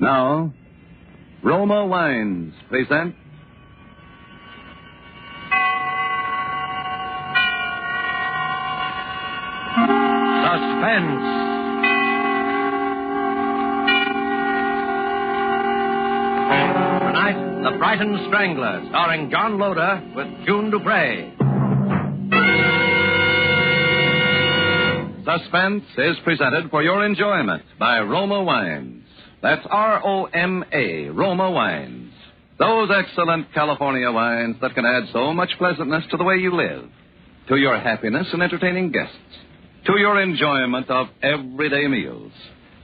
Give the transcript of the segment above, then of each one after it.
Now, Roma Wines present Suspense. Tonight, The Brighton Strangler, starring John Loder with June Dupre. Suspense is presented for your enjoyment by Roma Wines. That's R-O-M-A, Roma Wines. Those excellent California wines that can add so much pleasantness to the way you live, to your happiness in entertaining guests, to your enjoyment of everyday meals.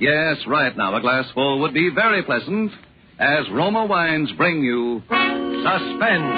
Yes, right now a glassful would be very pleasant as Roma Wines bring you Suspense.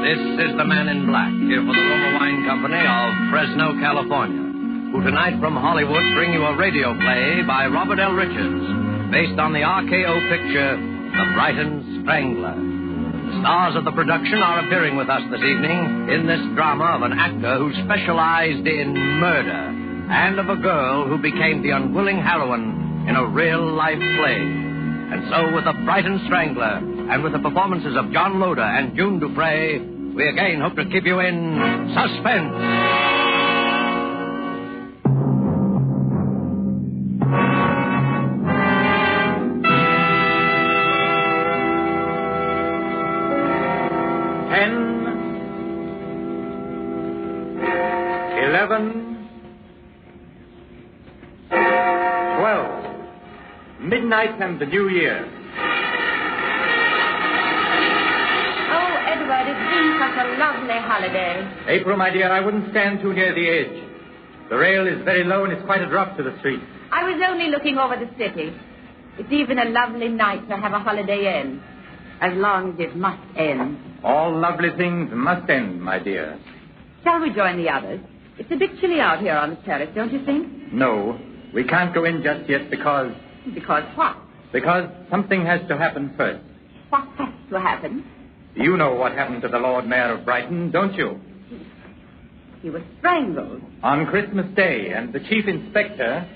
This is the Man in Black, here for the Roma Wine Company of Fresno, California, who tonight from Hollywood bring you a radio play by Robert L. Richards, based on the RKO picture, The Brighton Strangler. The stars of the production are appearing with us this evening in this drama of an actor who specialized in murder and of a girl who became the unwilling heroine in a real-life play. And so, with The Brighton Strangler and with the performances of John Loder and June Dupre, we again hope to keep you in suspense. Midnight and the New Year. Oh, Edward, it's been such a lovely holiday. April, my dear, I wouldn't stand too near the edge. The rail is very low and it's quite a drop to the street. I was only looking over the city. It's even a lovely night to have a holiday end, as long as it must end. All lovely things must end, my dear. Shall we join the others? It's a bit chilly out here on the terrace, don't you think? No, we can't go in just yet because... Because what? Because something has to happen first. What has to happen? You know what happened to the Lord Mayor of Brighton, don't you? He was strangled. On Christmas Day, and the Chief Inspector,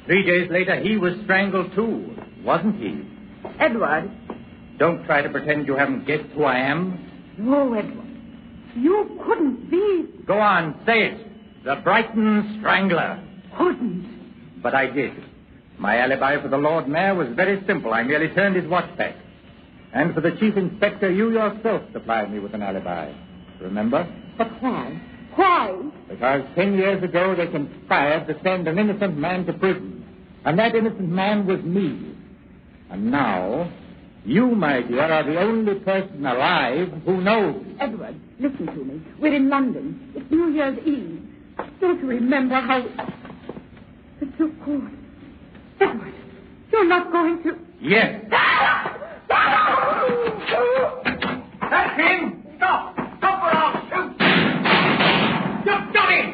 3 days later, he was strangled too, wasn't he? Edward. Don't try to pretend you haven't guessed who I am. No, Edward. You couldn't be... Go on, say it. The Brighton Strangler. Couldn't. But I did. My alibi for the Lord Mayor was very simple. I merely turned his watch back. And for the Chief Inspector, you yourself supplied me with an alibi. Remember? But why? Why? Because 10 years ago they conspired to send an innocent man to prison. And that innocent man was me. And now, you, my dear, are the only person alive who knows. Edward, listen to me. We're in London. It's New Year's Eve. Don't you remember how... It's so cold. Edward, you're not going to... Yes. That's him! Stop! Stop or I'll shoot! You've got him!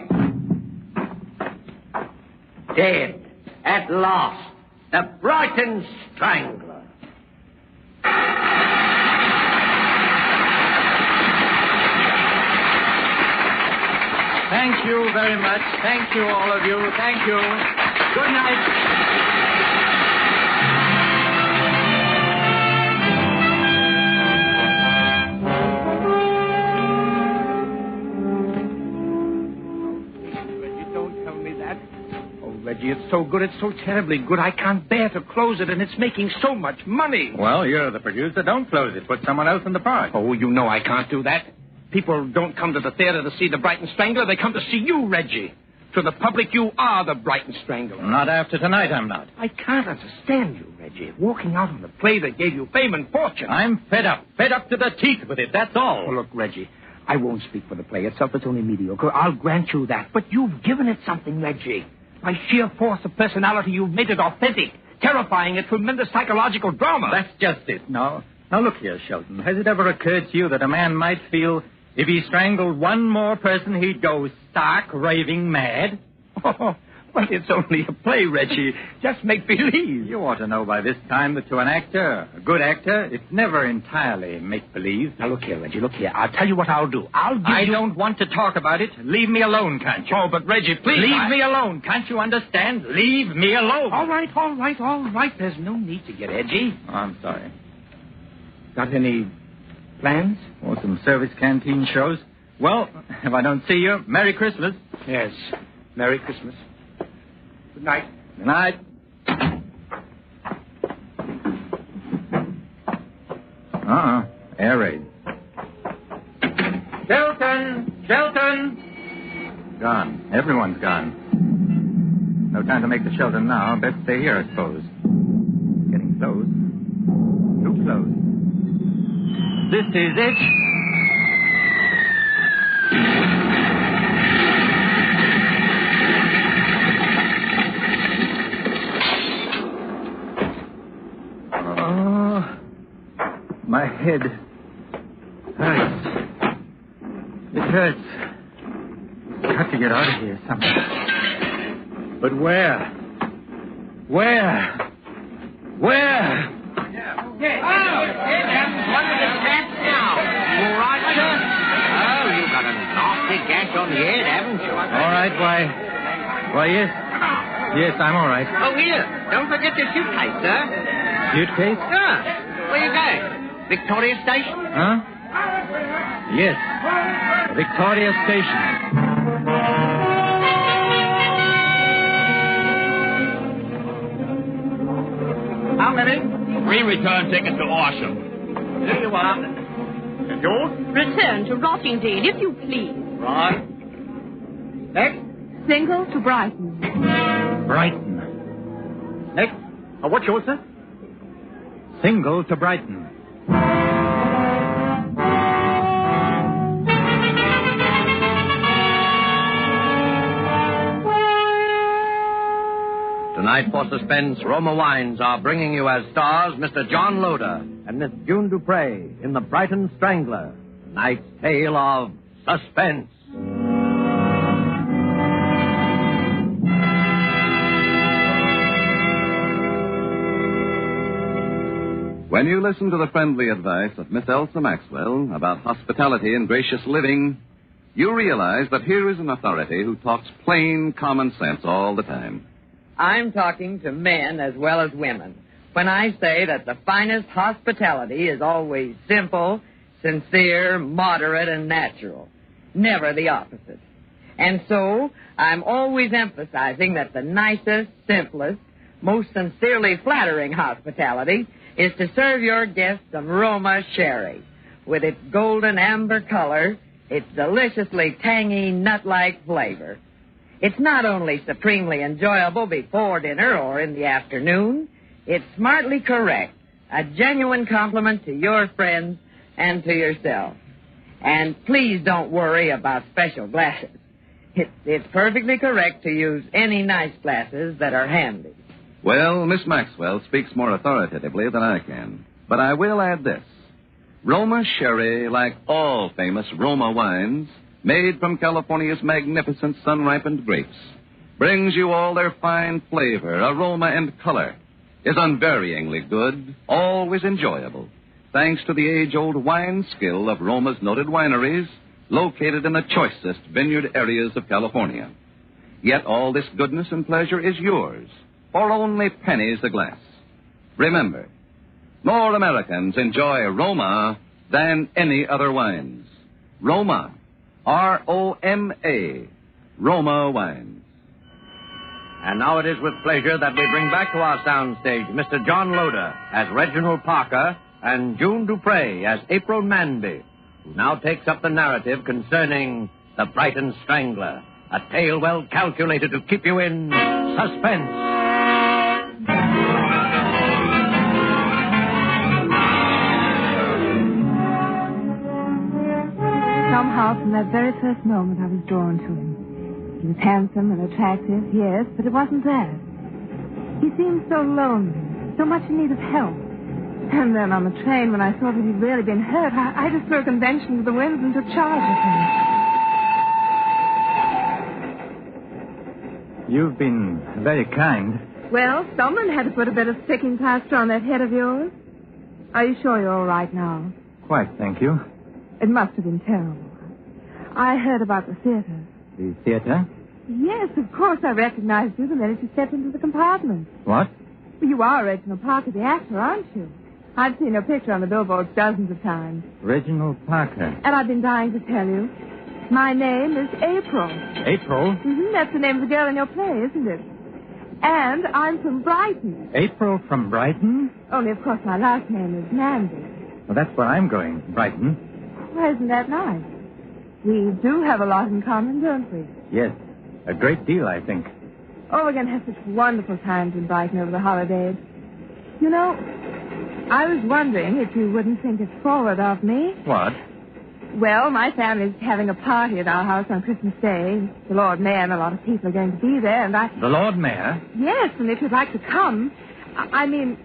Dead. At last. The Brighton Strangler. Thank you very much. Thank you, all of you. Thank you. Good night. Reggie, it's so good, it's so terribly good, I can't bear to close it, and it's making so much money. Well, you're the producer. Don't close it. Put someone else in the part. Oh, you know I can't do that. People don't come to the theater to see the Brighton Strangler. They come to see you, Reggie. To the public, you are the Brighton Strangler. Not after tonight, I'm not. I can't understand you, Reggie. Walking out on the play that gave you fame and fortune. I'm fed up. Fed up to the teeth with it, that's all. Oh, look, Reggie, I won't speak for the play itself. It's only mediocre. I'll grant you that. But you've given it something, Reggie. By sheer force of personality, you've made it authentic, terrifying, a tremendous psychological drama. That's just it. Now, look here, Shelton. Has it ever occurred to you that a man might feel if he strangled one more person, he'd go stark, raving mad? But it's only a play, Reggie. Just make believe. You ought to know by this time that to an actor, a good actor, it's never entirely make-believe. Now, look here, Reggie, look here. I'll tell you what I'll do. I don't want to talk about it. Leave me alone, can't you? Oh, but Reggie, please. Leave me alone. Can't you understand? Leave me alone. All right. There's no need to get edgy. Oh, I'm sorry. Got any plans? Oh, some service canteen shows. Well, if I don't see you, Merry Christmas. Yes. Merry Christmas. Good night. Good night. Air raid. Shelton! Gone. Everyone's gone. No time to make the shelter now. Best stay here, I suppose. Getting close. Too close. This is it. My head hurts. It hurts. Got to get out of here somehow. But where? Where? Where? Okay. What is the gas now? You all right, sir? Oh, you got a nasty gash on the head, haven't you? All right, why, yes. Yes, I'm all right. Oh, here. Don't forget your suitcase, sir. Suitcase? Yeah. Where you going? Victoria Station? Huh? Yes. Victoria Station. How many? 3 return tickets to Awesome. Here you are. And yours? Return to Rottingdean, if you please. Right. Next? Single to Brighton. Brighton. Next? What's yours, sir? Single to Brighton. Tonight for Suspense, Roma Wines are bringing you as stars Mr. John Loder and Miss June Dupre in the Brighton Strangler, tonight's tale of suspense. When you listen to the friendly advice of Miss Elsa Maxwell about hospitality and gracious living, you realize that here is an authority who talks plain common sense all the time. I'm talking to men as well as women when I say that the finest hospitality is always simple, sincere, moderate, and natural. Never the opposite. And so, I'm always emphasizing that the nicest, simplest, most sincerely flattering hospitality is to serve your guests some Roma sherry. With its golden amber color, its deliciously tangy nut-like flavor. It's not only supremely enjoyable before dinner or in the afternoon, it's smartly correct, a genuine compliment to your friends and to yourself. And please don't worry about special glasses. It's perfectly correct to use any nice glasses that are handy. Well, Miss Maxwell speaks more authoritatively than I can. But I will add this. Roma sherry, like all famous Roma wines, made from California's magnificent sun-ripened grapes, brings you all their fine flavor, aroma, and color, is unvaryingly good, always enjoyable, thanks to the age-old wine skill of Roma's noted wineries located in the choicest vineyard areas of California. Yet all this goodness and pleasure is yours for only pennies a glass. Remember, more Americans enjoy Roma than any other wines. Roma. R-O-M-A. Roma Wines. And now it is with pleasure that we bring back to our soundstage Mr. John Loder as Reginald Parker and June Dupre as April Manby, who now takes up the narrative concerning the Brighton Strangler, a tale well calculated to keep you in suspense. Somehow, from that very first moment, I was drawn to him. He was handsome and attractive, yes, but it wasn't that. He seemed so lonely, so much in need of help. And then on the train, when I saw that he'd really been hurt, I just threw a convention to the winds and took charge of him. You've been very kind. Well, someone had to put a bit of sticking plaster on that head of yours. Are you sure you're all right now? Quite, thank you. It must have been terrible. I heard about the theater. The theater? Yes, of course I recognized you the minute you stepped into the compartment. What? You are Reginald Parker, the actor, aren't you? I've seen your picture on the billboards dozens of times. Reginald Parker. And I've been dying to tell you. My name is April. April? That's the name of the girl in your play, isn't it? And I'm from Brighton. April from Brighton? Only, of course, my last name is Mandy. Well, that's where I'm going, Brighton. Well, isn't that nice? We do have a lot in common, don't we? Yes, a great deal, I think. Oh, we're going to have such wonderful times in Brighton over the holidays. You know, I was wondering if you wouldn't think it forward of me. What? Well, my family's having a party at our house on Christmas Day. The Lord Mayor and a lot of people are going to be there, and I... The Lord Mayor? Yes, and if you'd like to come... I mean,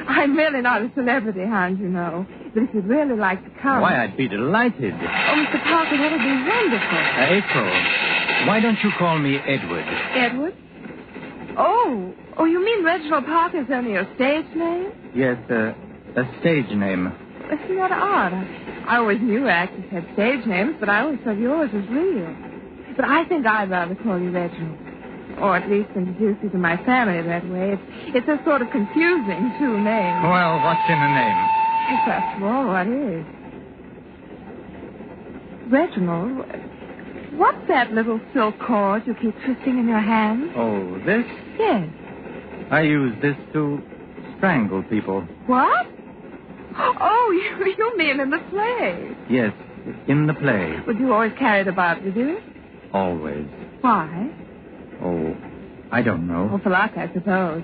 I'm really not a celebrity, Hans, you know. But if you'd really like to come... Why, I'd be delighted. Oh, Mr. Parker, that would be wonderful. April, why don't you call me Edward? Edward? Oh, you mean Reginald Parker's only your stage name? Yes, a stage name. Isn't that odd? I always knew actors had stage names, but I always thought yours was real. But I think I'd rather call you Reginald. Or at least introduce you to my family that way. It's a sort of confusing two names. Well, what's in a name? Yes, after all, what is? Reginald, what's that little silk cord you keep twisting in your hand? Oh, this? Yes. I use this to strangle people. What? Oh, you mean in the play? Yes, in the play. Would you always carry it about with you? Always. Why? Oh, I don't know. Oh, for luck, I suppose.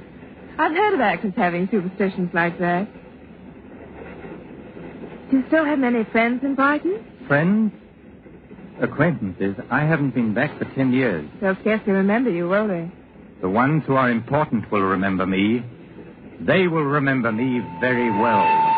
I've heard of actors having superstitions like that. Do you still have many friends in Brighton? Friends? Acquaintances. I haven't been back for 10 years. They'll scarcely remember you, will they? The ones who are important will remember me. They will remember me very well.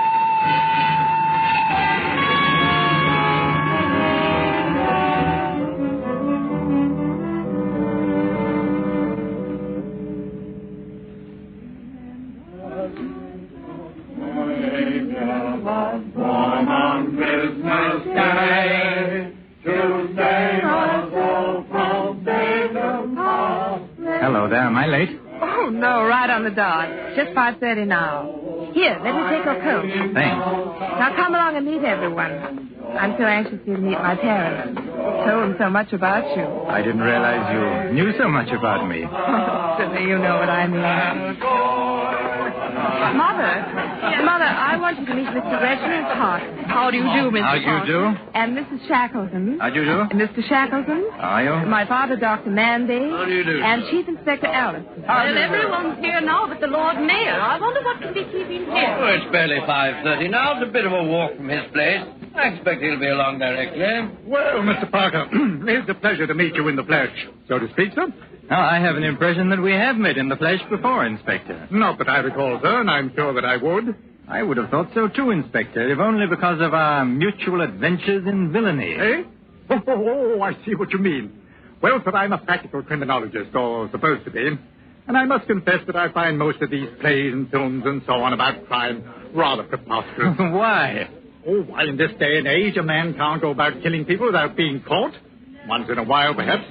Hello there, am I late? Oh, no, right on the dot. Just 5:30 now. Here, let me take your coat. Thanks. Now come along and meet everyone. I'm so anxious for you to meet my parents. Told them so much about you. I didn't realize you knew so much about me. Certainly you know what I mean. Mother, I want you to meet Mr. Reginald Parker. How do you do, Mr. How do you do? And Mrs. Shackleton. How do you do? And Mr. Shackleton. How are you? My father, Dr. Mandy. How do you do? And Chief Inspector Ellis. Well, everyone's here now but the Lord Mayor. I wonder what can be keeping here. Oh, it's barely 5:30 now. It's a bit of a walk from his place. I expect he'll be along directly. Well, Mr. Parker, it's a pleasure to meet you in the flesh, so to speak, sir. Now, I have an impression that we have met in the flesh before, Inspector. Not that I recall, sir, and I'm sure that I would. I would have thought so too, Inspector, if only because of our mutual adventures in villainy. Eh? Oh, I see what you mean. Well, sir, I'm a practical criminologist, or supposed to be. And I must confess that I find most of these plays and films and so on about crime rather preposterous. Why? Oh, why, in this day and age, a man can't go about killing people without being caught. Once in a while, perhaps.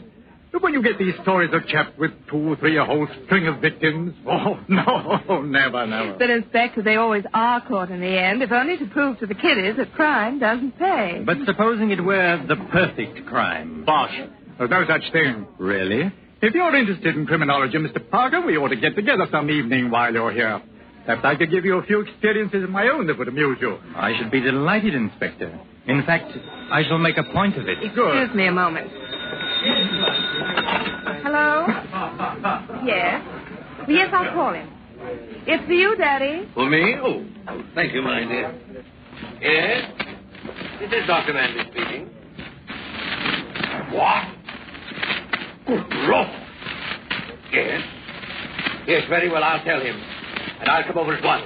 But when you get these stories of chaps with 2 or 3, a whole string of victims, oh, no, never. But, Inspector, they always are caught in the end, if only to prove to the kiddies that crime doesn't pay. But supposing it were the perfect crime. Bosh. There's no such thing. Really? If you're interested in criminology, Mr. Parker, we ought to get together some evening while you're here. Perhaps I could give you a few experiences of my own that would amuse you. I should be delighted, Inspector. In fact, I shall make a point of it. Excuse me a moment. Hello? Yes? Yes, I'll call him. It's for you, Daddy. For me? Oh, thank you, my dear. Yes? This is Dr. Mandy speaking. What? Good Lord. Yes? Yes, very well, I'll tell him. And I'll come over at once.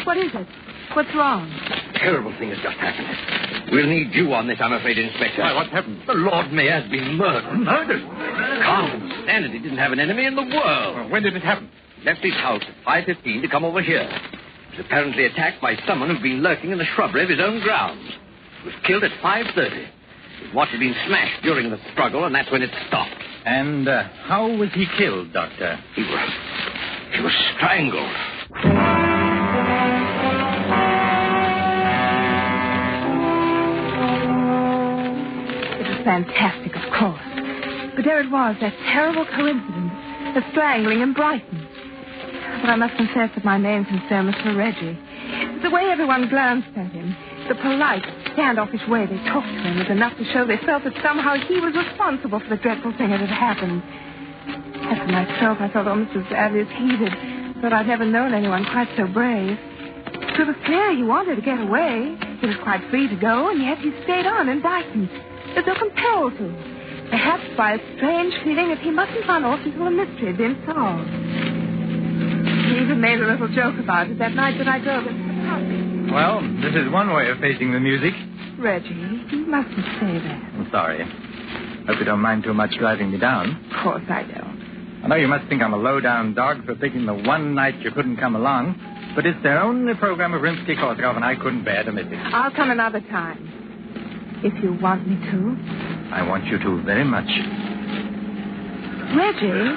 What is it? What's wrong? A terrible thing has just happened. We'll need you on this, I'm afraid, Inspector. Why, what happened? The Lord Mayor has been murdered. Murdered? Come. understand it. He didn't have an enemy in the world. Well, when did it happen? He left his house at 5:15 to come over here. He was apparently attacked by someone who'd been lurking in the shrubbery of his own grounds. He was killed at 5:30. His watch had been smashed during the struggle, and that's when it stopped. And how was he killed, Doctor? He was strangled. It was fantastic, of course. But there it was, that terrible coincidence, the strangling in Brighton. But I must confess that my main concern was for Reggie. The way everyone glanced at him, the polite, standoffish way they talked to him was enough to show they felt that somehow he was responsible for the dreadful thing that had happened. As for myself, I felt almost as badly as he did, but I'd never known anyone quite so brave. So it was clear he wanted to get away. He was quite free to go, and yet he stayed on in Brighton, as though compelled to. Perhaps by a strange feeling that he mustn't run off until the mystery had been solved. He even made a little joke about it that night that I drove him to the party. Well, this is one way of facing the music. Reggie, you mustn't say that. I'm sorry. Hope you don't mind too much driving me down. Of course I don't. I know you must think I'm a low-down dog for thinking the one night you couldn't come along, but it's their only program of Rimsky-Korsakov, and I couldn't bear to miss it. I'll come another time. If you want me to. I want you to very much. Reggie,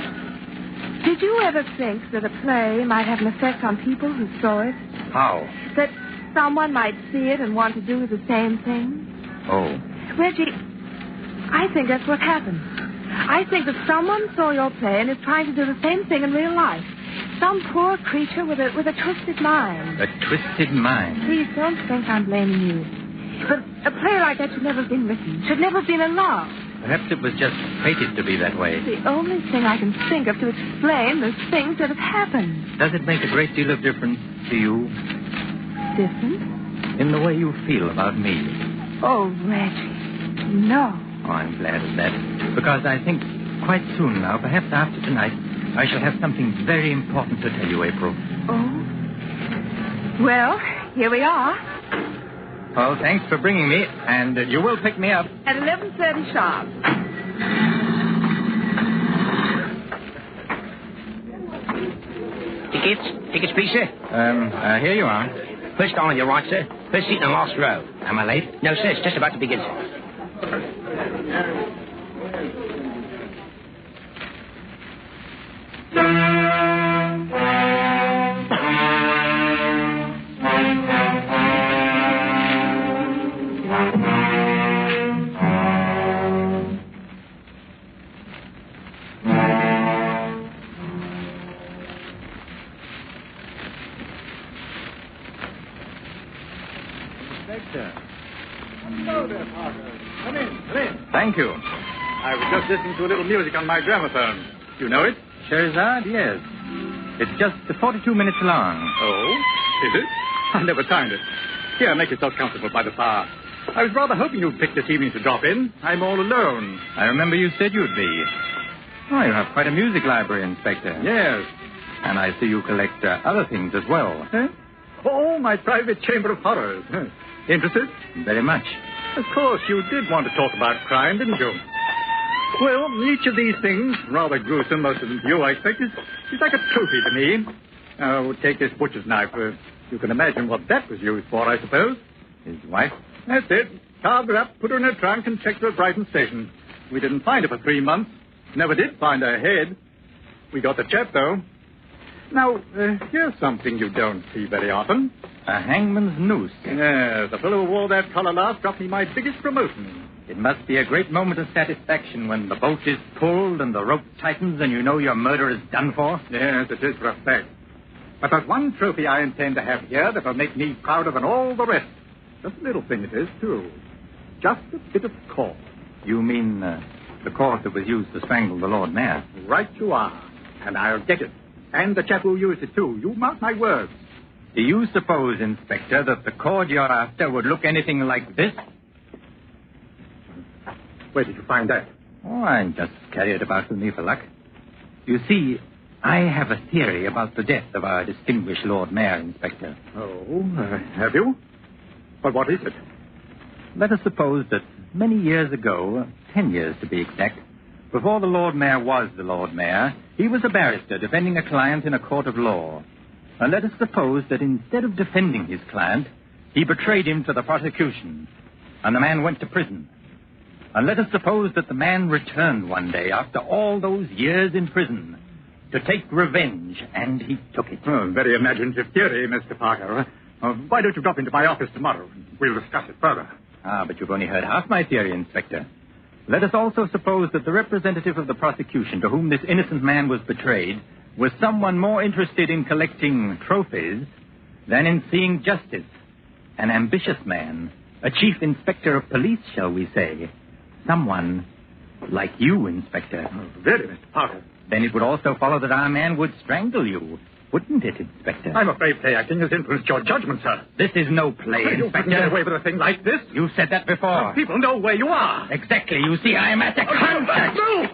did you ever think that a play might have an effect on people who saw it? How? That someone might see it and want to do the same thing? Oh. Reggie, I think that's what happened. I think that someone saw your play and is trying to do the same thing in real life. Some poor creature with a twisted mind. A twisted mind? Please don't think I'm blaming you. But a play like that should never have been written. Should never have been allowed. Perhaps it was just fated to be that way. It's the only thing I can think of to explain the things that have happened. Does it make a great deal of difference to you? Different? In the way you feel about me? Oh, Reggie, no. Oh, I'm glad of that. Because I think quite soon now, perhaps after tonight, I shall have something very important to tell you, April. Oh? Well, here we are. Oh, thanks for bringing me, and you will pick me up. At 11:30 sharp. Tickets, please, sir. Here you are. First on your right, sir. First seat in the last row. Am I late? No, sir. It's just about to begin, sir. Hello there, Parker. Come in. Thank you. I was just listening to a little music on my gramophone. You know it? Scheherazade, yes. It's just 42 minutes long. Oh? Is it? I never timed it. Here, make yourself comfortable by the fire. I was rather hoping you'd pick this evening to drop in. I'm all alone. I remember you said you'd be. Oh, you have quite a music library, Inspector. Yes. And I see you collect other things as well. Huh? Oh, my private chamber of horrors. Interested? Very much. Of course, you did want to talk about crime, didn't you? Well, each of these things, rather gruesome, most of them to you, I expect, is like a trophy to me. Oh, take this butcher's knife. You can imagine what that was used for, I suppose. His wife? That's it. Carved her up, put her in her trunk, and checked her at Brighton Station. We didn't find her for 3 months. Never did find her head. We got the chap, though. Now, here's something you don't see very often. A hangman's noose. Yes, the fellow who wore that collar last got me my biggest promotion. It must be a great moment of satisfaction when the bolt is pulled and the rope tightens and you know your murder is done for. Yes, it is for a fact. But there's one trophy I intend to have here that will make me prouder than all the rest. Just a little thing it is, too. Just a bit of cord. You mean the cord that was used to strangle the Lord Mayor? Right you are. And I'll get it. And the chap who used it, too. You mark my words. Do you suppose, Inspector, that the cord you're after would look anything like this? Where did you find that? Oh, I just carry it about with me for luck. You see, I have a theory about the death of our distinguished Lord Mayor, Inspector. Oh, have you? But what is it? Let us suppose that many years ago, 10 years to be exact, Before the Lord Mayor was the Lord Mayor, he was a barrister defending a client in a court of law. And let us suppose that instead of defending his client, he betrayed him to the prosecution, and the man went to prison. And let us suppose that the man returned one day after all those years in prison to take revenge, and he took it. Oh, very imaginative theory, Mr. Parker. Why don't you drop into my office tomorrow? We'll discuss it further. But you've only heard half my theory, Inspector. Let us also suppose that the representative of the prosecution to whom this innocent man was betrayed was someone more interested in collecting trophies than in seeing justice. An ambitious man, a chief inspector of police, shall we say. Someone like you, Inspector. Oh, really, Mr. Parker? Then it would also follow that our man would strangle you, wouldn't it, Inspector? I'm afraid play acting has influenced your judgment, sir. This is no play, You Inspector. couldn't get away with a thing like this. You said that before. People know where you are. Exactly. You see, I am at the concert. No!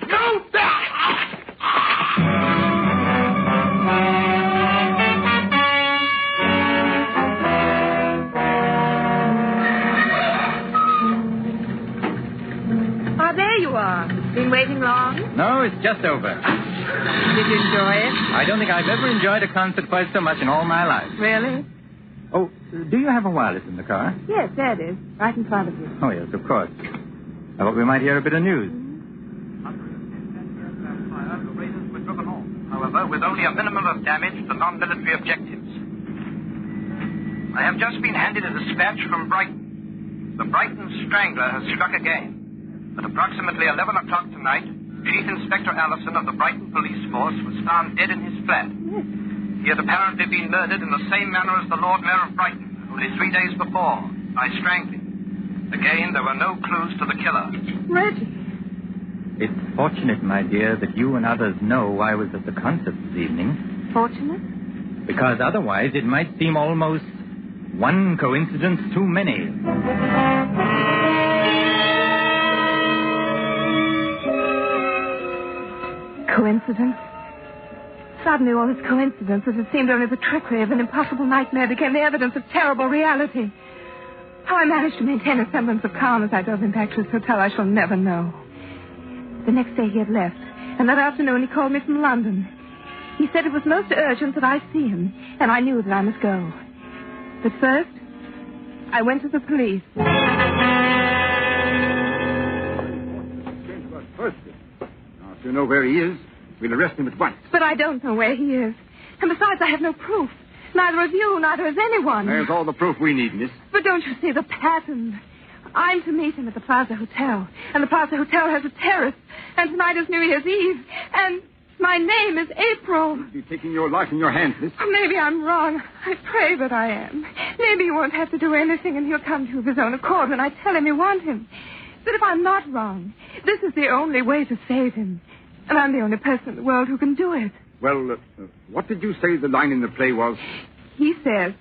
Oh, there you are. Been waiting long? No, it's just over. Did you enjoy it? I don't think I've ever enjoyed a concert quite so much in all my life. Really? Oh, do you have a wireless in the car? Yes, there it is. Right in front of you. Oh, yes, of course. I thought we might hear a bit of news. However, with only a minimum of damage to non-military objectives. I have just been handed a dispatch from Brighton. The Brighton Strangler has struck again. At approximately 11 o'clock tonight, Chief Inspector Allison of the Brighton Police Force was found dead in his flat. He had apparently been murdered in the same manner as the Lord Mayor of Brighton, only 3 days before, by strangling. Again, there were no clues to the killer. Reggie. It's fortunate, my dear, that you and others know I was at the concert this evening. Fortunate? Because otherwise it might seem almost one coincidence too many. Coincidence? Suddenly all this coincidences that seemed only the trickery of an impossible nightmare became the evidence of terrible reality. How I managed to maintain a semblance of calm as I drove him back to his hotel, I shall never know. The next day he had left, and that afternoon he called me from London. He said it was most urgent that I see him, and I knew that I must go. But first, I went to the police. First, now, if you know where he is, we'll arrest him at once. But I don't know where he is. And besides, I have no proof. Neither of you, neither has anyone. There's all the proof we need, miss. But don't you see the pattern? I'm to meet him at the Plaza Hotel. And the Plaza Hotel has a terrace. And tonight is New Year's Eve. And my name is April. You're taking your life in your hands, miss. Oh, maybe I'm wrong. I pray that I am. Maybe he won't have to do anything and he'll come to of his own accord when I tell him you want him. But if I'm not wrong, this is the only way to save him. And I'm the only person in the world who can do it. Well, what did you say the line in the play was? He says,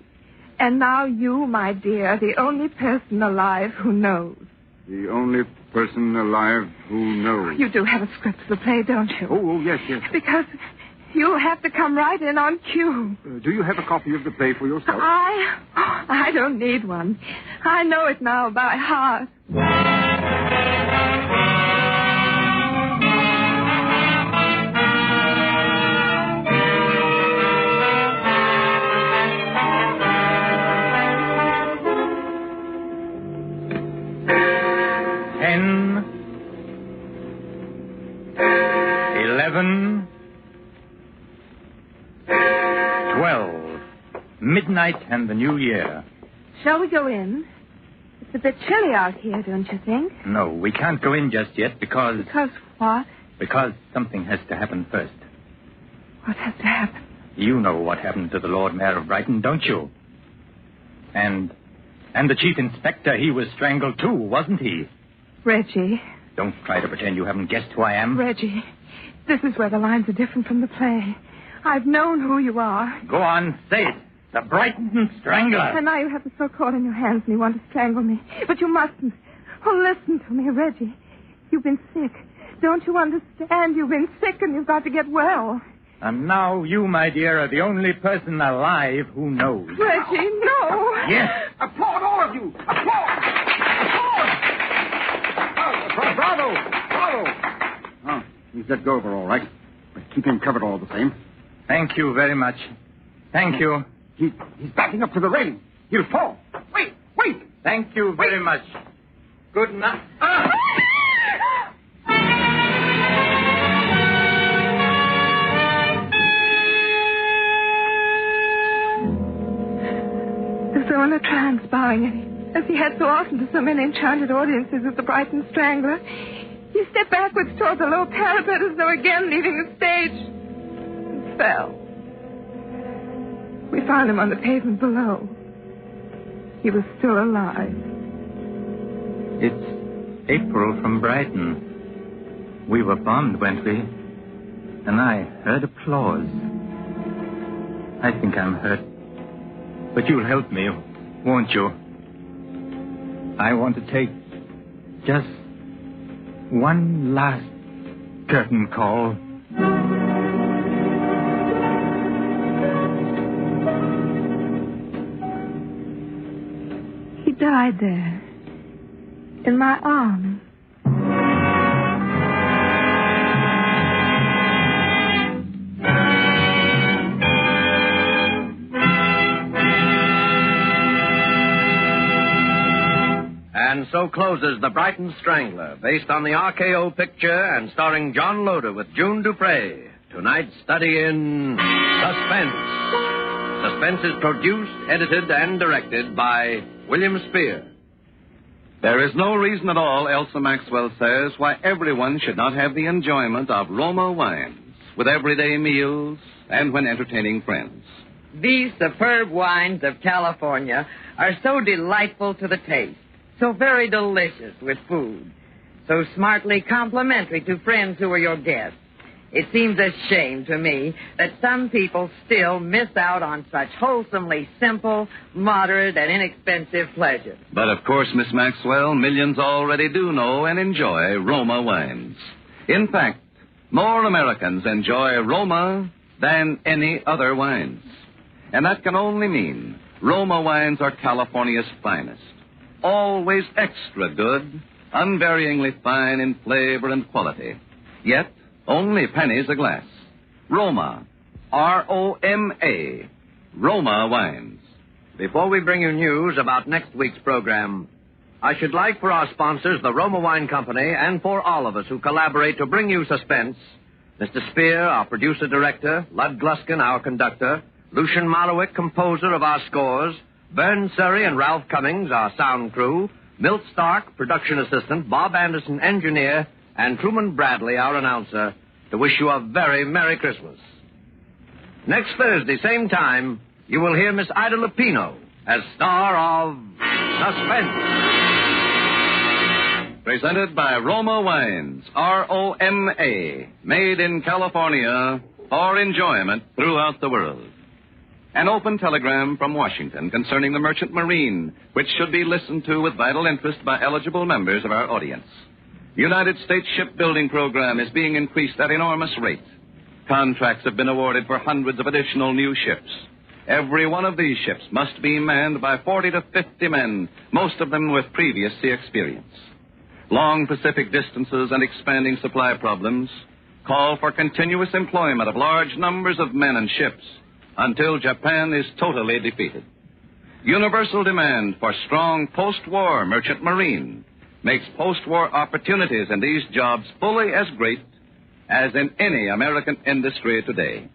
and now you, my dear, are the only person alive who knows. The only person alive who knows. You do have a script for the play, don't you? Oh, yes. Because you'll have to come right in on cue. Do you have a copy of the play for yourself? I don't need one. I know it now by heart. Midnight and the New Year. Shall we go in? It's a bit chilly out here, don't you think? No, we can't go in just yet because... Because what? Because something has to happen first. What has to happen? You know what happened to the Lord Mayor of Brighton, don't you? And the Chief Inspector, he was strangled too, wasn't he? Reggie. Don't try to pretend you haven't guessed who I am. Reggie, this is where the lines are different from the play. I've known who you are. Go on, say it. The Brighton Strangler. And now you have the sword in your hands and you want to strangle me. But you mustn't. Oh, listen to me, Reggie. You've been sick. Don't you understand? You've been sick and you've got to get well. And now you, my dear, are the only person alive who knows. Reggie, no. Yes. Applaud, all of you. Applaud. Bravo. He's let go of her all right. But keep him covered all the same. Thank you very much. Thank you. He's backing up to the railing. He'll fall. Wait! Thank you very much. Good night. As though in a trance, bowing as he had so often to so many enchanted audiences at the Brighton Strangler, he stepped backwards toward the low parapet as though again leaving the stage, and fell. We found him on the pavement below. He was still alive. It's April from Brighton. We were bombed, weren't we? And I heard applause. I think I'm hurt. But you'll help me, won't you? I want to take just one last curtain call. He died there, in my arms. And so closes The Brighton Strangler, based on the RKO picture and starring John Loder with June Dupre. Tonight's study in Suspense. Suspense is produced, edited, and directed by William Spear. There is no reason at all, Elsa Maxwell says, why everyone should not have the enjoyment of Roma wines with everyday meals and when entertaining friends. These superb wines of California are so delightful to the taste, so very delicious with food, so smartly complimentary to friends who are your guests. It seems a shame to me that some people still miss out on such wholesomely simple, moderate, and inexpensive pleasures. But of course, Miss Maxwell, millions already do know and enjoy Roma wines. In fact, more Americans enjoy Roma than any other wines. And that can only mean Roma wines are California's finest. Always extra good, unvaryingly fine in flavor and quality. Yet, only pennies a glass. Roma. R-O-M-A. Roma wines. Before we bring you news about next week's program, I should like for our sponsors, the Roma Wine Company, and for all of us who collaborate to bring you Suspense, Mr. Spear, our producer-director, Lud Gluskin, our conductor, Lucian Malowick, composer of our scores, Vern Surrey and Ralph Cummings, our sound crew, Milt Stark, production assistant, Bob Anderson, engineer, and Truman Bradley, our announcer, to wish you a very Merry Christmas. Next Thursday, same time, you will hear Miss Ida Lupino as star of Suspense. Presented by Roma Wines, R-O-M-A, made in California for enjoyment throughout the world. An open telegram from Washington concerning the merchant marine, which should be listened to with vital interest by eligible members of our audience. The United States shipbuilding program is being increased at enormous rate. Contracts have been awarded for hundreds of additional new ships. Every one of these ships must be manned by 40 to 50 men, most of them with previous sea experience. Long Pacific distances and expanding supply problems call for continuous employment of large numbers of men and ships until Japan is totally defeated. Universal demand for strong post-war merchant marine makes post-war opportunities in these jobs fully as great as in any American industry today.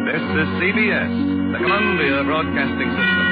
This is CBS, the Columbia Broadcasting System.